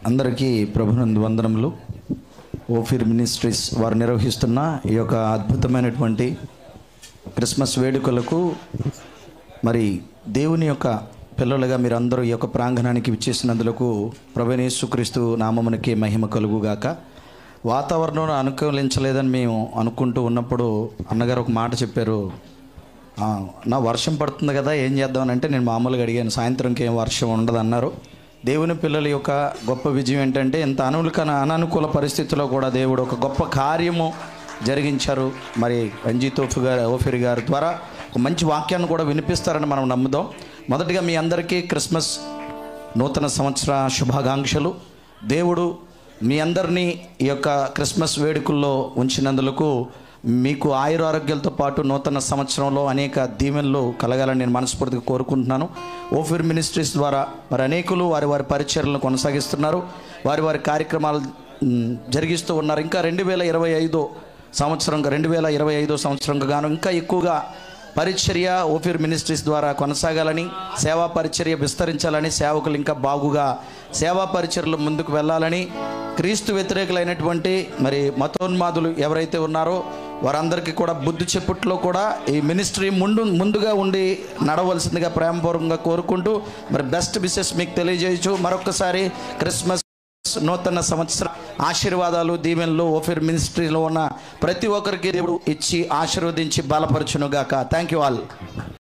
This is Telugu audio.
అందరికీ ప్రభునందు వందనములు. ఓఫీర్ మినిస్ట్రీస్ వారు నిర్వహిస్తున్న ఈ యొక్క అద్భుతమైనటువంటి క్రిస్మస్ వేడుకలకు మరి దేవుని యొక్క పిల్లలుగా మీరందరూ ఈ యొక్క ప్రాంగణానికి విచ్చేసినందులకు ప్రభువైన యేసుక్రీస్తు నామమునకే మహిమ కలుగుగాక. వాతావరణం అనుకూలించలేదని మేము అనుకుంటూ ఉన్నప్పుడు అన్నగారు ఒక మాట చెప్పారు. నా వర్షం పడుతుంది కదా, ఏం చేద్దామని అంటే నేను మామూలుగా అడిగాను, సాయంత్రంకి ఏం వర్షం ఉండదు అన్నారు. దేవుని పిల్లల యొక్క గొప్ప విజయం ఏంటంటే ఇంత అనానుకూల పరిస్థితుల్లో కూడా దేవుడు ఒక గొప్ప కార్యము జరిగించారు. మరి రంజిత్ ఓఫీర్ గారి ద్వారా ఒక మంచి వాక్యాన్ని కూడా వినిపిస్తారని మనం నమ్ముదాం. మొదటిగా మీ అందరికీ క్రిస్మస్ నూతన సంవత్సర శుభాకాంక్షలు. దేవుడు మీ అందరినీ ఈ యొక్క క్రిస్మస్ వేడుకల్లో ఉంచినందుకు మీకు ఆయురారోగ్యాలతో పాటు నూతన సంవత్సరంలో అనేక దీవెనలు కలగాలని నేను మనస్ఫూర్తిగా కోరుకుంటున్నాను. ఓఫీర్ మినిస్ట్రీస్ ద్వారా మరి అనేకులు వారి పరిచర్యలను కొనసాగిస్తున్నారు, వారి కార్యక్రమాలు జరిగిస్తూ ఉన్నారు. ఇంకా 2025 సంవత్సరం గాను ఇంకా ఎక్కువగా పరిచర్య ఓఫీర్ మినిస్ట్రీస్ ద్వారా కొనసాగాలని, సేవా పరిచర్య విస్తరించాలని, సేవకులు ఇంకా బాగుగా సేవా పరిచర్యలు ముందుకు వెళ్ళాలని, క్రీస్తు వ్యతిరేకులైనటువంటి మరి మతోన్మాదులు ఎవరైతే ఉన్నారో వారందరికీ కూడా బుద్ధి చెప్పుట్లో కూడా ఈ మినిస్ట్రీ ముందుగా ఉండి నడవలసిందిగా ప్రేమపూర్వకంగా కోరుకుంటూ మరి బెస్ట్ విషెస్ మీకు తెలియజేయచ్చు. మరొకసారి క్రిస్మస్ నూతన సంవత్సర ఆశీర్వాదాలు దీవెనలు ఓఫీర్ మినిస్ట్రీలో ఉన్న ప్రతి ఒక్కరికి దేవుడు ఇచ్చి ఆశీర్వదించి బలపరచునుగాక. Thank you all.